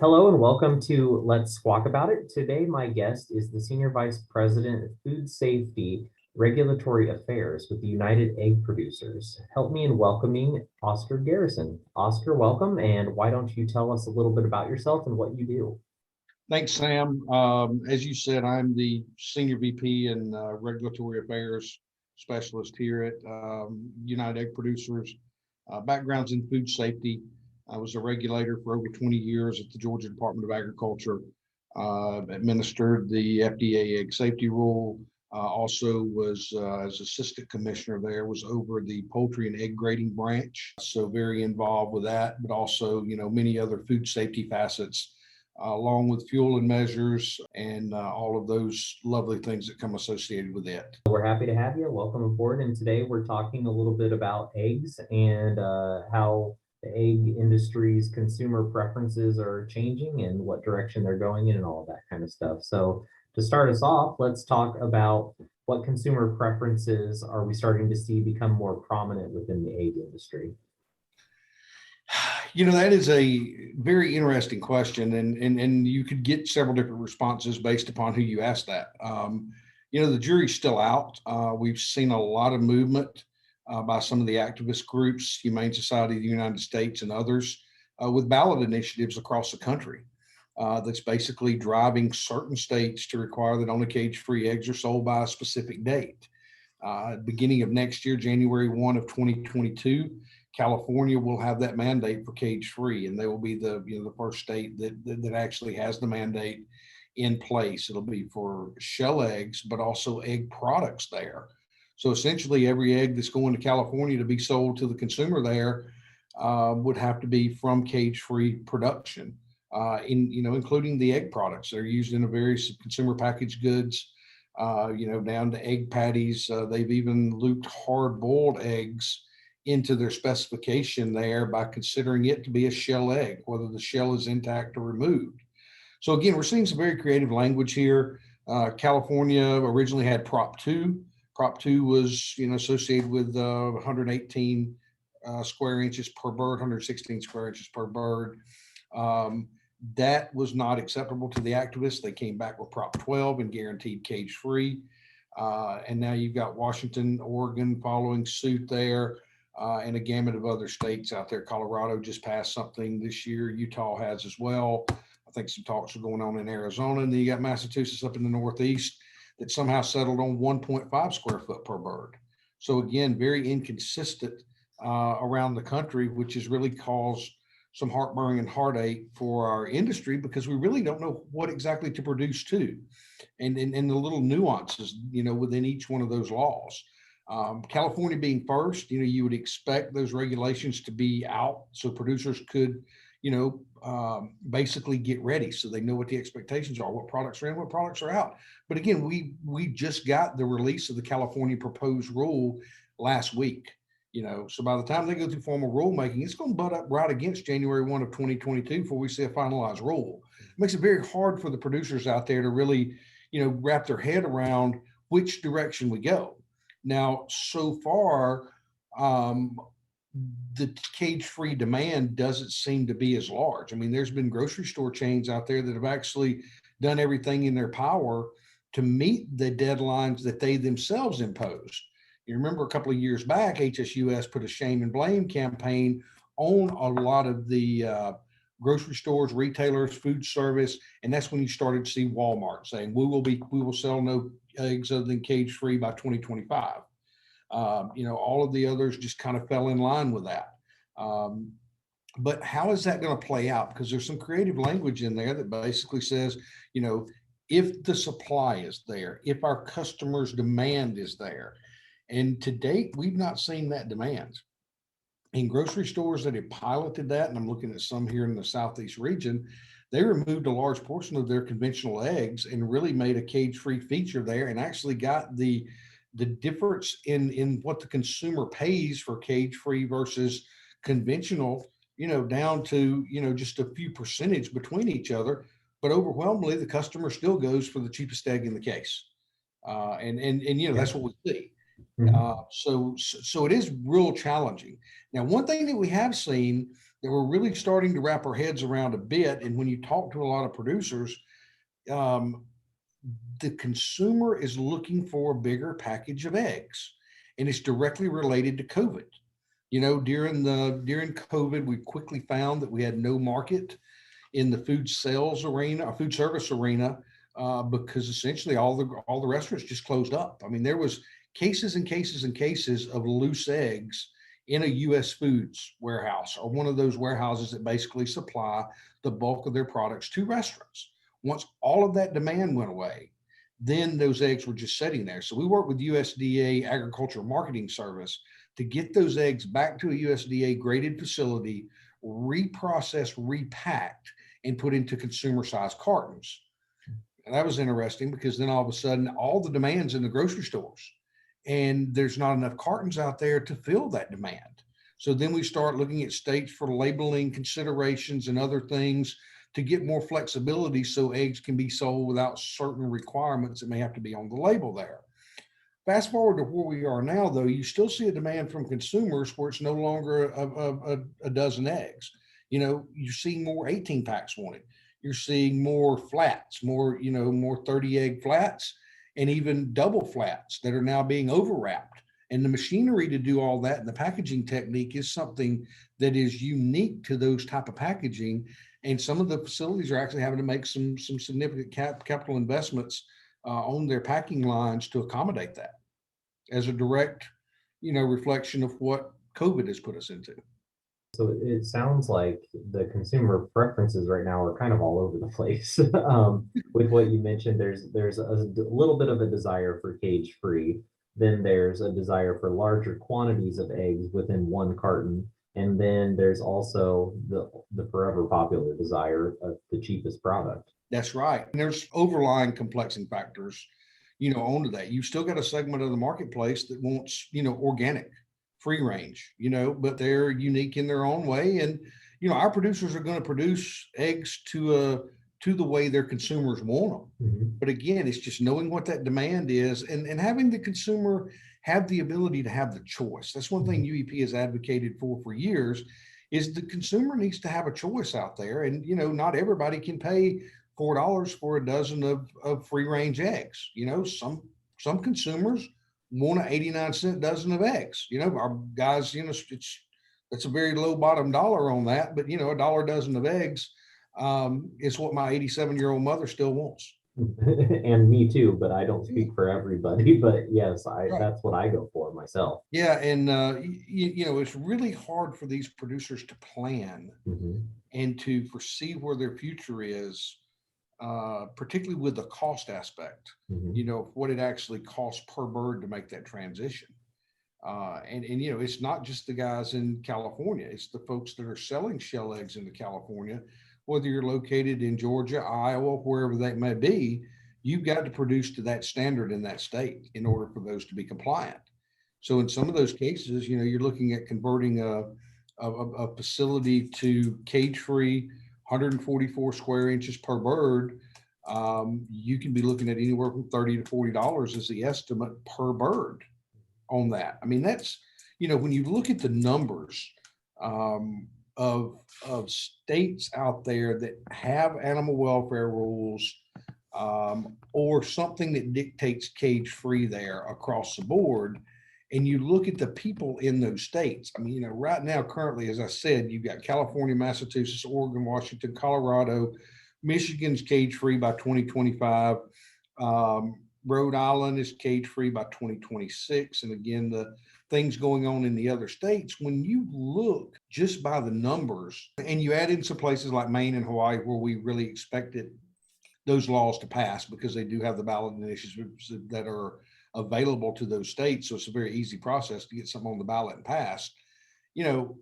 Hello and welcome to Let's Squawk About It. Today, my guest is the Senior Vice President of Food Safety Regulatory Affairs with the United Egg Producers. Help me in welcoming Oscar Garrison. Oscar, welcome, and why don't you tell us a little bit about yourself and what you do? Thanks, Sam. As you said, I'm the Senior VP and Regulatory Affairs Specialist here at United Egg Producers. Backgrounds in food safety. I was a regulator for over 20 years at the Georgia Department of Agriculture. Administered the FDA egg safety rule. Also was as assistant commissioner there, was over the poultry and egg grading branch. So very involved with that, but also, many other food safety facets along with fuel and measures and all of those lovely things that come associated with it. We're happy to have you. Welcome aboard. And today we're talking a little bit about eggs and how the egg industry's consumer preferences are changing and what direction they're going in and all of that kind of stuff. So to start us off, let's talk about what consumer preferences are we starting to see become more prominent within the egg industry? That is a very interesting question, and you could get several different responses based upon who you ask that. The jury's still out. We've seen a lot of movement by some of the activist groups, Humane Society of the United States and others, with ballot initiatives across the country. That's basically driving certain states to require that only cage-free eggs are sold by a specific date. Beginning of next year, January 1 of 2022, California will have that mandate for cage-free, and they will be the first state that actually has the mandate in place. It'll be for shell eggs, but also egg products there. So essentially, every egg that's going to California to be sold to the consumer there would have to be from cage-free production, including the egg products that are used in the various consumer packaged goods. Down to egg patties. They've even looped hard-boiled eggs into their specification there by considering it to be a shell egg, whether the shell is intact or removed. So again, we're seeing some very creative language here. California originally had Prop 2. Prop 2 was, associated with 118 square inches per bird, 116 square inches per bird. That was not acceptable to the activists. They came back with Prop 12 and guaranteed cage-free. And now you've got Washington, Oregon following suit there, and a gamut of other states out there. Colorado just passed something this year. Utah has as well. I think some talks are going on in Arizona. And then you got Massachusetts up in the Northeast that somehow settled on 1.5 square foot per bird. So again, very inconsistent around the country, which has really caused some heartburn and heartache for our industry because we really don't know what exactly to produce to, and the little nuances, within each one of those laws. California being first, you would expect those regulations to be out so producers could, basically get ready so they know what the expectations are, what products are in, what products are out. But again, we just got the release of the California proposed rule last week. So by the time they go through formal rulemaking, it's going to butt up right against January 1 of 2022 before we see a finalized rule. It makes it very hard for the producers out there to really, wrap their head around which direction we go. Now, so far, the cage-free demand doesn't seem to be as large. I mean, there's been grocery store chains out there that have actually done everything in their power to meet the deadlines that they themselves imposed. You remember a couple of years back, HSUS put a shame and blame campaign on a lot of the grocery stores, retailers, food service, and that's when you started to see Walmart saying we will sell no eggs other than cage-free by 2025. All of the others just kind of fell in line with that. But how is that going to play out? Because there's some creative language in there that basically says, if the supply is there, if our customers' demand is there. And to date, we've not seen that demand. In grocery stores that have piloted that, and I'm looking at some here in the Southeast region, they removed a large portion of their conventional eggs and really made a cage-free feature there and actually got the difference in what the consumer pays for cage-free versus conventional, down to, just a few percentage between each other. But overwhelmingly, the customer still goes for the cheapest egg in the case. That's what we see. So it is real challenging. Now, one thing that we have seen that we're really starting to wrap our heads around a bit. And when you talk to a lot of producers, um, the consumer is looking for a bigger package of eggs, and it's directly related to COVID. During COVID, we quickly found that we had no market in the food sales arena, or food service arena, because essentially all the restaurants just closed up. I mean, there was cases and cases and cases of loose eggs in a U.S. Foods warehouse, or one of those warehouses that basically supply the bulk of their products to restaurants. Once all of that demand went away, then those eggs were just sitting there. So we worked with USDA Agriculture Marketing Service to get those eggs back to a USDA graded facility, reprocessed, repacked, and put into consumer sized cartons. And that was interesting because then all of a sudden, all the demand's in the grocery stores, and there's not enough cartons out there to fill that demand. So then we start looking at states for labeling considerations and other things to get more flexibility so eggs can be sold without certain requirements that may have to be on the label there. Fast forward to where we are now, though, you still see a demand from consumers where it's no longer a dozen eggs. You're seeing more 18 packs wanted. You're seeing more flats, more 30 egg flats, and even double flats that are now being overwrapped. And the machinery to do all that and the packaging technique is something that is unique to those type of packaging. And some of the facilities are actually having to make some significant capital investments on their packing lines to accommodate that, as a direct, reflection of what COVID has put us into. So it sounds like the consumer preferences right now are kind of all over the place. With what you mentioned, there's a little bit of a desire for cage free. Then there's a desire for larger quantities of eggs within one carton. And then there's also the forever popular desire of the cheapest product. That's right. And there's overlying complexing factors, onto that. You've still got a segment of the marketplace that wants, organic, free range, but they're unique in their own way. And, our producers are going to produce eggs to the way their consumers want them. Mhm. But again, it's just knowing what that demand is and having the consumer have the ability to have the choice. That's one thing UEP has advocated for years, is the consumer needs to have a choice out there. And, not everybody can pay $4 for a dozen of free range eggs. Some consumers want an 89-cent dozen of eggs. Our guys, that's a very low bottom dollar on that, but a dollar dozen of eggs is what my 87-year-old mother still wants. And me too, but I don't speak for everybody. But yes, Right. that's what I go for myself. Yeah, and it's really hard for these producers to plan Mhm. and to foresee where their future is, particularly with the cost aspect. Mhm. What it actually costs per bird to make that transition. And it's not just the guys in California; it's the folks that are selling shell eggs into California. Whether you're located in Georgia, Iowa, wherever that may be, you've got to produce to that standard in that state in order for those to be compliant. So in some of those cases, you're looking at converting a facility to cage-free, 144 square inches per bird. You can be looking at anywhere from $30 to $40 as the estimate per bird on that. I mean, that's, when you look at the numbers of states out there that have animal welfare rules, or something that dictates cage free there across the board, and you look at the people in those states. I mean, right now, currently, as I said, you've got California, Massachusetts, Oregon, Washington, Colorado, Michigan's cage free by 2025. Rhode Island is cage free by 2026. And again, the things going on in the other states, when you look just by the numbers and you add in some places like Maine and Hawaii where we really expected those laws to pass because they do have the ballot initiatives that are available to those states. So it's a very easy process to get something on the ballot and passed. You're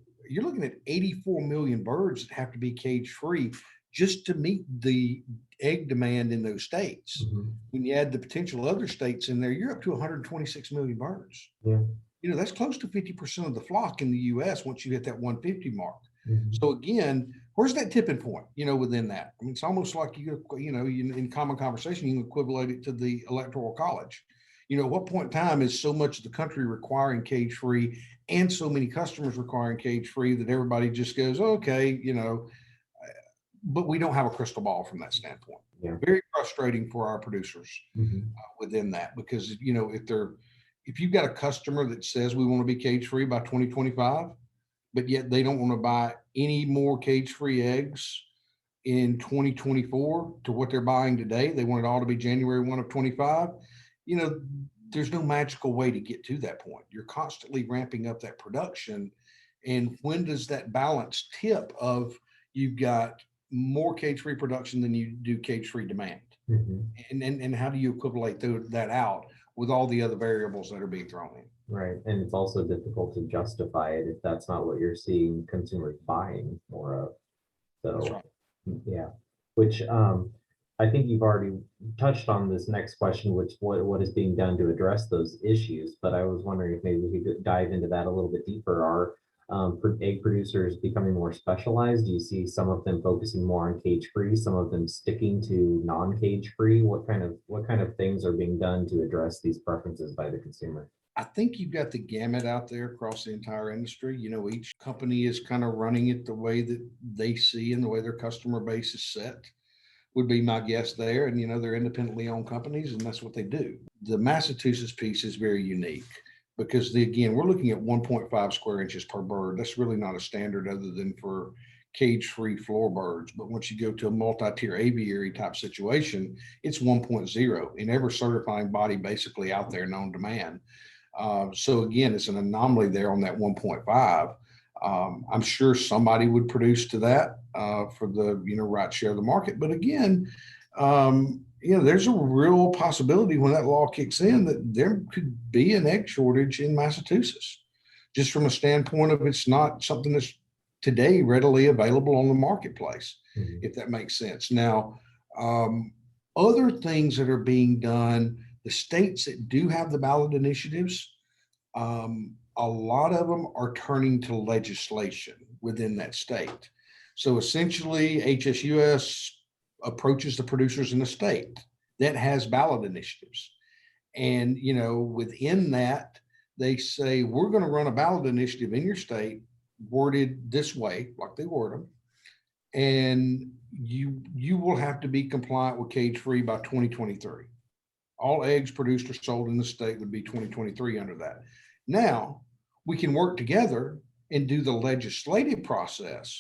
looking at 84 million birds that have to be cage free just to meet the egg demand in those states. Mhm. When you add the potential other states in there, you're up to 126 million birds. Yeah. That's close to 50% of the flock in the US once you hit that 150 mark. Mhm. So again, where's that tipping point, within that? I mean, it's almost like in common conversation, you can equivalent it to the electoral college. At what point in time is so much of the country requiring cage free and so many customers requiring cage free that everybody just goes, okay, but we don't have a crystal ball from that standpoint. Yeah. Very frustrating for our producers within that, because if you've got a customer that says we want to be cage free by 2025, but yet they don't want to buy any more cage free eggs in 2024 to what they're buying today, they want it all to be January 1 of 25. There's no magical way to get to that point. You're constantly ramping up that production. And when does that balance tip of you've got more cage-free production than you do cage-free demand? And how do you equate that out with all the other variables that are being thrown in? Right. And it's also difficult to justify it if that's not what you're seeing consumers buying more of. So, That's right. Yeah, which I think you've already touched on this next question, which what is being done to address those issues. But I was wondering if maybe we could dive into that a little bit deeper. Are egg producers becoming more specialized? Do you see some of them focusing more on cage free, some of them sticking to non-cage free? What kind of things are being done to address these preferences by the consumer? I think you've got the gamut out there across the entire industry. Each company is kind of running it the way that they see and the way their customer base is set, would be my guess there. And, they're independently owned companies and that's what they do. The Massachusetts piece is very unique because again, we're looking at 1.5 square inches per bird. That's really not a standard other than for cage-free floor birds. But once you go to a multi-tier aviary type situation, it's 1.0 in every certifying body basically out there known to man. So again, it's an anomaly there on that 1.5. I'm sure somebody would produce to that for the right share of the market. But again, there's a real possibility when that law kicks in that there could be an egg shortage in Massachusetts, just from a standpoint of it's not something that's today readily available on the marketplace, if that makes sense. Now, other things that are being done, the states that do have the ballot initiatives, a lot of them are turning to legislation within that state. So essentially, HSUS approaches the producers in the state that has ballot initiatives. And, within that, they say, we're going to run a ballot initiative in your state worded this way, like they word them. And you will have to be compliant with cage free by 2023. All eggs produced or sold in the state would be 2023 under that. Now, we can work together and do the legislative process,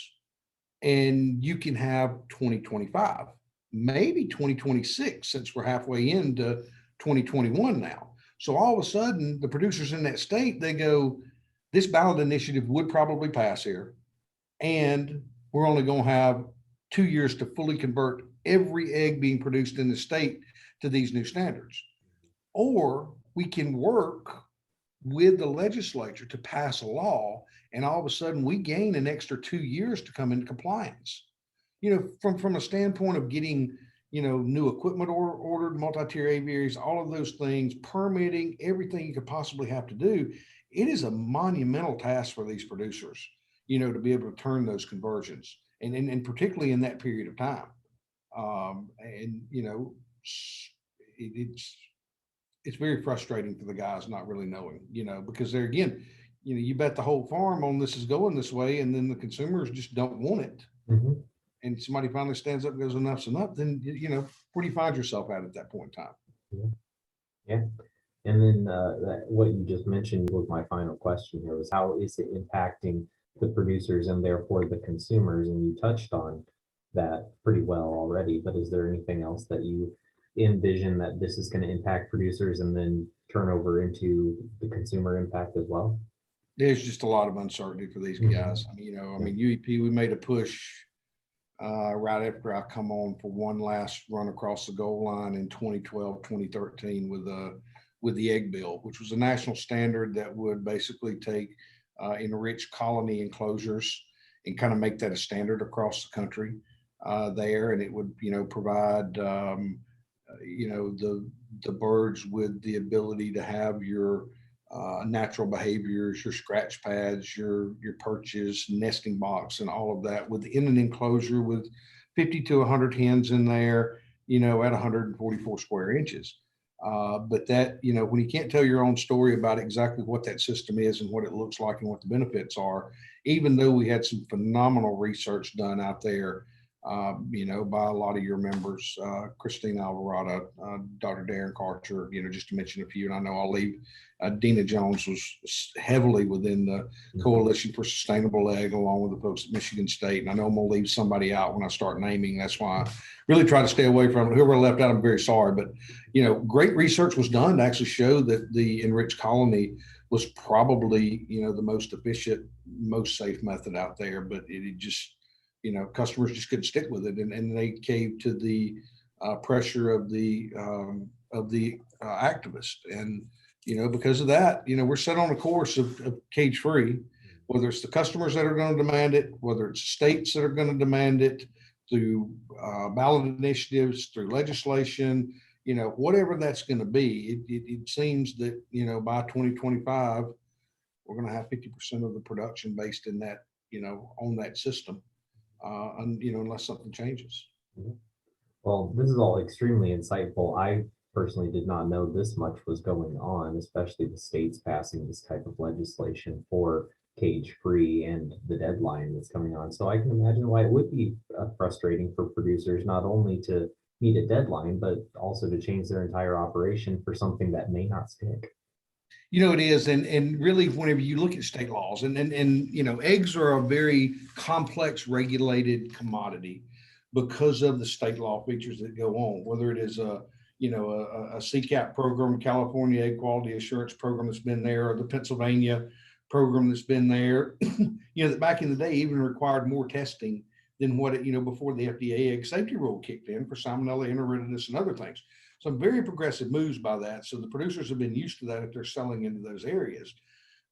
and you can have 2025, maybe 2026, since we're halfway into 2021 now. So all of a sudden, the producers in that state, they go, this ballot initiative would probably pass here, and we're only going to have 2 years to fully convert every egg being produced in the state to these new standards. Or we can work with the legislature to pass a law, and all of a sudden we gain an extra 2 years to come into compliance. From a standpoint of getting, new equipment ordered, multi-tier aviaries, all of those things, permitting, everything you could possibly have to do, it is a monumental task for these producers, to be able to turn those conversions, and particularly in that period of time. It's very frustrating for the guys not really knowing, because they're, again, you bet the whole farm on this is going this way, and then the consumers just don't want it. And somebody finally stands up and goes, enough's enough. Then, where do you find yourself at that point in time? Yeah. And then what you just mentioned was my final question here, was how is it impacting the producers and therefore the consumers? And you touched on that pretty well already, but is there anything else that you envision that this is going to impact producers and then turn over into the consumer impact as well? There's just a lot of uncertainty for these guys. UEP, we made a push right after I come on for one last run across the goal line in 2012, 2013 with the egg bill, which was a national standard that would basically take enriched colony enclosures and kind of make that a standard across the country there. And it would, provide, the birds with the ability to have your natural behaviors, your scratch pads, your perches, nesting box, and all of that within an enclosure with 50 to 100 hens in there, at 144 square inches. But that, when you can't tell your own story about exactly what that system is and what it looks like and what the benefits are, even though we had some phenomenal research done out there, by a lot of your members, Christine Alvarado, Dr. Darren Karcher, just to mention a few, and I know I'll leave, Dina Jones was heavily within the Coalition for Sustainable Egg, along with the folks at Michigan State. And I know I'm gonna leave somebody out when I start naming. That's why I really try to stay away from it. Whoever I left out, I'm very sorry. But, great research was done to actually show that the enriched colony was probably, the most efficient, most safe method out there. But it just, customers just couldn't stick with it, and they caved to the pressure of the activists. And because of that, we're set on a course of cage free, whether it's the customers that are going to demand it, whether it's states that are going to demand it through ballot initiatives, through legislation, whatever that's going to be. It seems that, by 2025, we're going to have 50% of the production based in that, on that system. And unless something changes. Well, this is all extremely insightful. I personally did not know this much was going on, especially the states passing this type of legislation for cage free and the deadline that's coming on. So I can imagine why it would be frustrating for producers, not only to meet a deadline, but also to change their entire operation for something that may not stick. It is. And really, whenever you look at state laws and eggs are a very complex regulated commodity because of the state law features that go on, whether it is a CCAP program, California Egg Quality Assurance Program that's been there, or the Pennsylvania program that's been there, that back in the day even required more testing than what it, before the FDA egg safety rule kicked in for salmonella, enteritidis, and other things. Some very progressive moves by that. So the producers have been used to that if they're selling into those areas.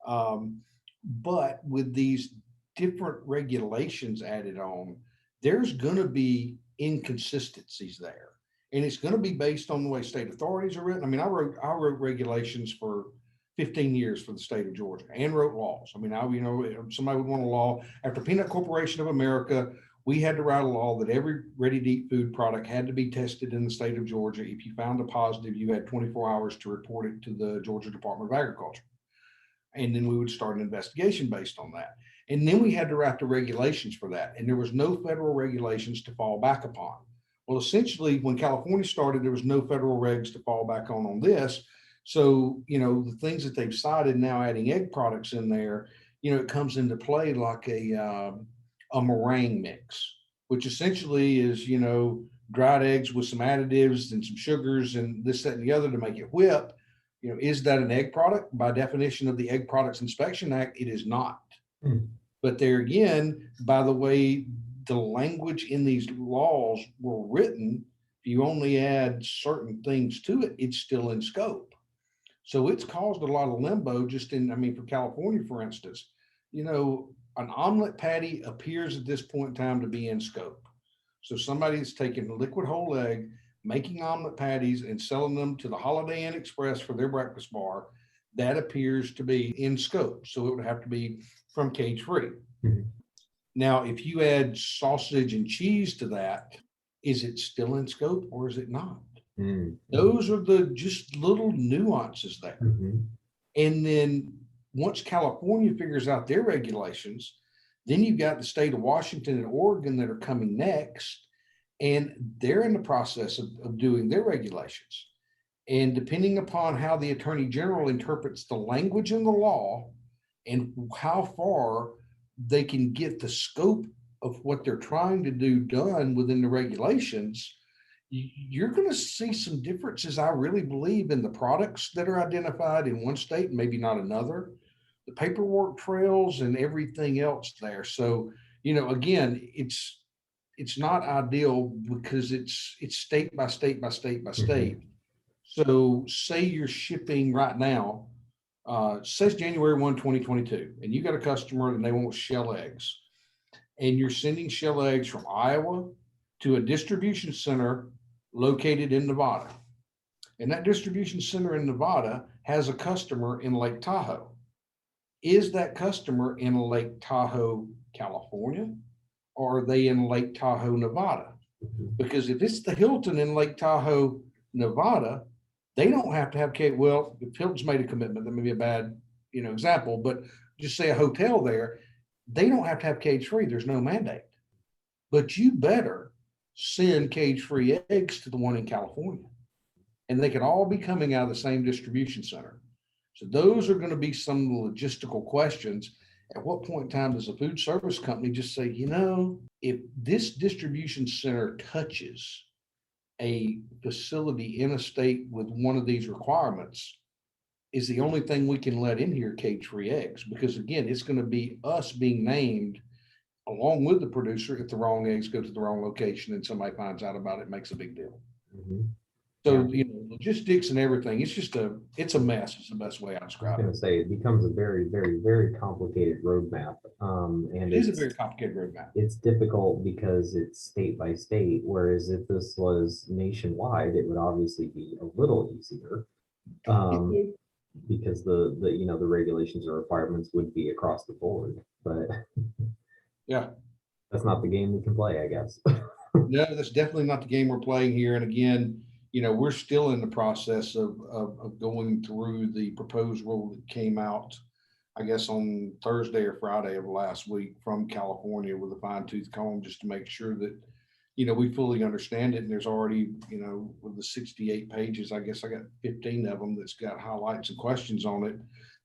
But with these different regulations added on, there's going to be inconsistencies there. And it's going to be based on the way state authorities are written. I mean, I wrote regulations for 15 years for the state of Georgia and wrote laws. I mean, somebody would want a law after Peanut Corporation of America. We had to write a law that every ready-to-eat food product had to be tested in the state of Georgia. If you found a positive, you had 24 hours to report it to the Georgia Department of Agriculture. And then we would start an investigation based on that. And then we had to write the regulations for that. And there was no federal regulations to fall back upon. Well, essentially, when California started, there was no federal regs to fall back on this. So, the things that they've cited now, adding egg products in there, it comes into play like a meringue mix, which essentially is, dried eggs with some additives and some sugars and this, that, and the other to make it whip. Is that an egg product? By definition of the Egg Products Inspection Act, it is not. But there again, by the way the language in these laws were written, if you only add certain things to it, it's still in scope. So it's caused a lot of limbo just for California, for instance, an omelet patty appears at this point in time to be in scope. So somebody that's taking a liquid whole egg, making omelet patties and selling them to the Holiday Inn Express for their breakfast bar, that appears to be in scope. So it would have to be from cage free. Mm-hmm. Now, if you add sausage and cheese to that, is it still in scope or is it not? Mm-hmm. Those are the just little nuances there. Mm-hmm. And then once California figures out their regulations, then you've got the state of Washington and Oregon that are coming next, and they're in the process of doing their regulations. And depending upon how the Attorney General interprets the language in the law and how far they can get the scope of what they're trying to do done within the regulations, you're going to see some differences, I really believe, in the products that are identified in one state and maybe not another, the paperwork trails and everything else there. So, again, it's not ideal because it's state by state by state by state. So say you're shipping right now, says January 1, 2022, and you got a customer and they want shell eggs, and you're sending shell eggs from Iowa to a distribution center located in Nevada. And that distribution center in Nevada has a customer in Lake Tahoe. Is that customer in Lake Tahoe, California, or are they in Lake Tahoe, Nevada? Because if it's the Hilton in Lake Tahoe, Nevada, They don't have to have cage. Well, if Hilton's made a commitment, that may be a bad, example, but just say a hotel there, they don't have to have cage free. There's no mandate. But you better send cage free eggs to the one in California. And they can all be coming out of the same distribution center. So those are going to be some of the logistical questions. At what point in time does a food service company just say, if this distribution center touches a facility in a state with one of these requirements, is the only thing we can let in here cage-free eggs? Because again, it's going to be us being named along with the producer if the wrong eggs go to the wrong location and somebody finds out about it, makes a big deal. Mhm. So, logistics and everything, it's a mess. It's the best way I I was describe going it. to say it becomes a very, very, very complicated roadmap. And It is a very complicated roadmap. it's difficult because it's state by state. Whereas if this was nationwide, it would obviously be a little easier. Because the regulations or requirements would be across the board, but Yeah. that's not the game we can play, I guess. No, that's definitely not the game we're playing here. And again, we're still in the process of going through the proposed rule that came out, I guess, on Thursday or Friday of last week from California with a fine tooth comb, just to make sure that, we fully understand it. And there's already, with the 68 pages, I guess I got 15 of them that's got highlights and questions on it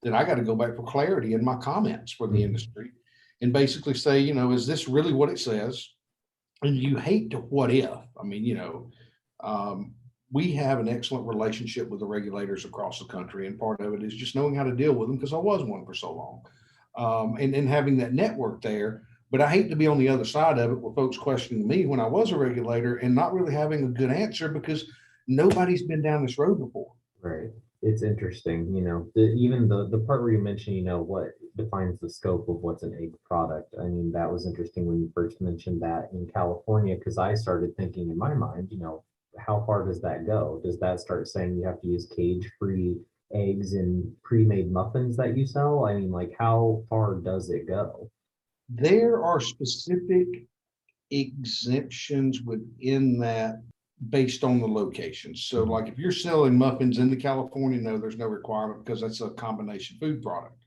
that I got to go back for clarity in my comments for the Mhm. industry and basically say, is this really what it says? And you hate to what if. I mean, we have an excellent relationship with the regulators across the country, and part of it is just knowing how to deal with them because I was one for so long, and having that network there. But I hate to be on the other side of it with folks questioning me when I was a regulator and not really having a good answer because nobody's been down this road before. Right. It's interesting, even the part where you mentioned, what defines the scope of what's an egg product. I mean, that was interesting when you first mentioned that in California, because I started thinking in my mind, how far does that go? Does that start saying you have to use cage-free eggs in pre-made muffins that you sell? I mean, like, how far does it go? There are specific exemptions within that based on the location. So like if you're selling muffins into California, no, there's no requirement because that's a combination food product.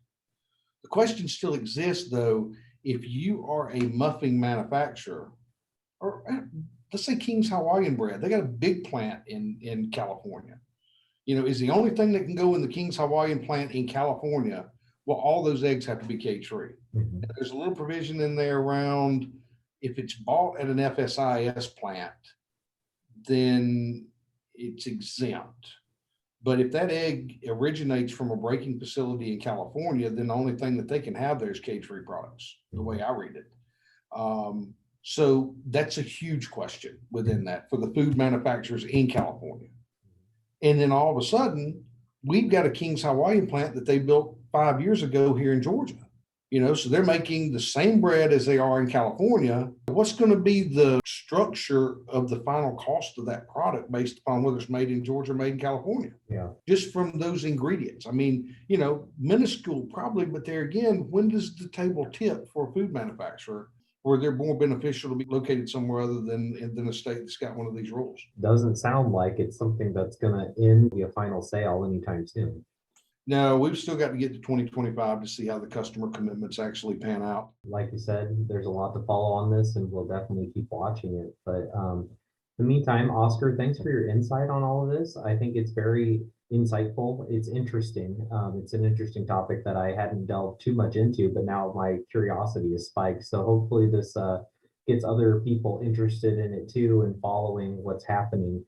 The question still exists though, if you are a muffin manufacturer, or let's say King's Hawaiian bread, they got a big plant in California. Is the only thing that can go in the King's Hawaiian plant in California, well, all those eggs have to be cage free. Mhm. There's a little provision in there around if it's bought at an FSIS plant, then it's exempt. But if that egg originates from a breaking facility in California, then the only thing that they can have there is cage-free products, the way I read it. So that's a huge question within that for the food manufacturers in California. And then all of a sudden, we've got a King's Hawaiian plant that they built 5 years ago here in Georgia. So they're making the same bread as they are in California. What's going to be the structure of the final cost of that product based upon whether it's made in Georgia or made in California? Yeah. Just from those ingredients. I mean, minuscule probably, but there again, when does the table tip for a food manufacturer where they're more beneficial to be located somewhere other than a state that's got one of these rules? Doesn't sound like it's something that's going to end be a final sale anytime soon. No, we've still got to get to 2025 to see how the customer commitments actually pan out. Like you said, there's a lot to follow on this, and we'll definitely keep watching it. But in the meantime, Oscar, thanks for your insight on all of this. I think it's very insightful. It's interesting. It's an interesting topic that I hadn't delved too much into, but now my curiosity is spiked. So hopefully this gets other people interested in it too and following what's happening.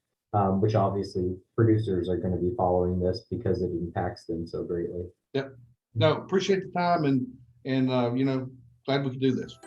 Which obviously producers are going to be following this because it impacts them so greatly. Yep. No, appreciate the time and glad we could do this.